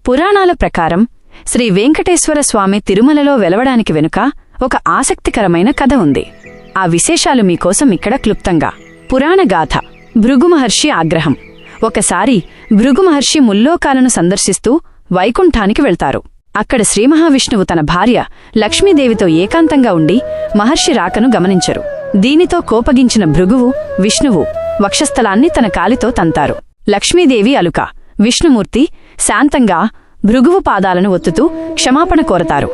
పురాణాల ప్రకారం శ్రీ వెంకటేశ్వర స్వామి తిరుమలలో వెలవడానికి వెనుక ఒక ఆసక్తికరమైన కథ ఉంది. ఆ విశేషాలు మీకోసం ఇక్కడ క్లుప్తంగా. పురాణగాథ. భృగుమహర్షి ఆగ్రహం. ఒకసారి భృగుమహర్షి ముల్లోకాలను సందర్శిస్తూ వైకుంఠానికి వెళ్తారు. అక్కడ శ్రీమహావిష్ణువు తన భార్య లక్ష్మీదేవితో ఏకాంతంగా ఉండి మహర్షి రాకను గమనించరు. దీనితో కోపగించిన భృగువు విష్ణువు వక్షస్థలాన్ని తన కాలితో తంతారు. లక్ష్మీదేవి అలుక. విష్ణుమూర్తి శాంతంగా భృగువు పాదాలను ఒత్తుతూ క్షమాపణ కోరతారు.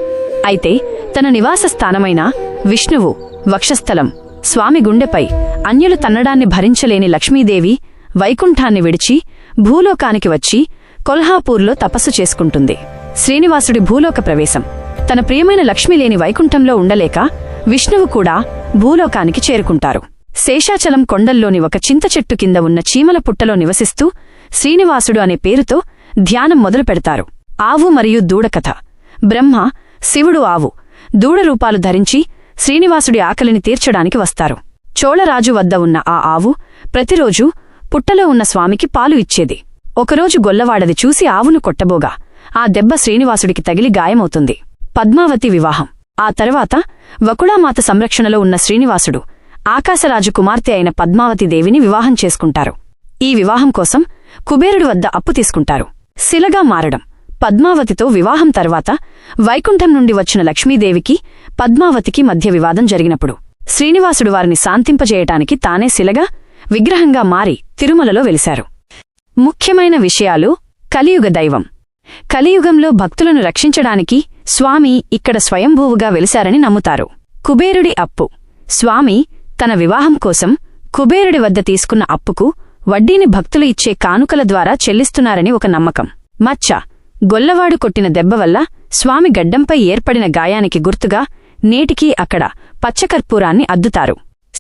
అయితే తన నివాస స్థానమైన విష్ణువు వక్షస్థలం స్వామి గుండెపై అన్యులు తన్నడాన్ని భరించలేని లక్ష్మీదేవి వైకుంఠాన్ని విడిచి భూలోకానికి వచ్చి కొల్హాపూర్లో తపస్సు చేసుకుంటుంది. శ్రీనివాసుడి భూలోక ప్రవేశం. తన ప్రియమైన లక్ష్మి లేని వైకుంఠంలో ఉండలేక విష్ణువు కూడా భూలోకానికి చేరుకుంటారు. శేషాచలం కొండల్లోని ఒక చింతచెట్టు కింద ఉన్న చీమల పుట్టలో నివసిస్తూ శ్రీనివాసుడు అనే పేరుతో ధ్యానం మొదలు పెడతారు. ఆవు మరియు దూడ కథ. బ్రహ్మ, శివుడు ఆవు, దూడ రూపాలు ధరించి శ్రీనివాసుడి ఆకలిని తీర్చడానికి వస్తారు. చోళరాజు వద్ద ఉన్న ఆ ఆవు ప్రతిరోజూ పుట్టలో ఉన్న స్వామికి పాలు ఇచ్చేది. ఒకరోజు గొల్లవాడది చూసి ఆవును కొట్టబోగా ఆ దెబ్బ శ్రీనివాసుడికి తగిలి గాయమవుతుంది. పద్మావతి వివాహం. ఆ తర్వాత వకుళామాత సంరక్షణలో ఉన్న శ్రీనివాసుడు ఆకాశరాజు కుమార్తె అయిన పద్మావతీదేవిని వివాహం చేసుకుంటారు. ఈ వివాహం కోసం కుబేరుడి వద్ద అప్పు తీసుకుంటారు. శిలగా మారడం. పద్మావతితో వివాహం తర్వాత వైకుంఠం నుండి వచ్చిన లక్ష్మీదేవికి పద్మావతికి మధ్య వివాదం జరిగినప్పుడు శ్రీనివాసుడు వారిని శాంతింపజేయటానికి తానే శిలగా విగ్రహంగా మారి తిరుమలలో వెలిశారు. ముఖ్యమైన విషయాలు. కలియుగ దైవం. కలియుగంలో భక్తులను రక్షించడానికి స్వామి ఇక్కడ స్వయంభూవుగా వెలిశారని నమ్ముతారు. కుబేరుడి అప్పు. స్వామి తన వివాహం కోసం కుబేరుడి వద్ద తీసుకున్న అప్పుకు వడ్డీని భక్తులు ఇచ్చే కానుకల ద్వారా చెల్లిస్తున్నారని ఒక నమ్మకం. మచ్చ. గొల్లవాడు కొట్టిన దెబ్బ వల్ల స్వామి గడ్డంపై ఏర్పడిన గాయానికి గుర్తుగా నేటికీ అక్కడ పచ్చకర్పూరాన్ని అద్దుతారు.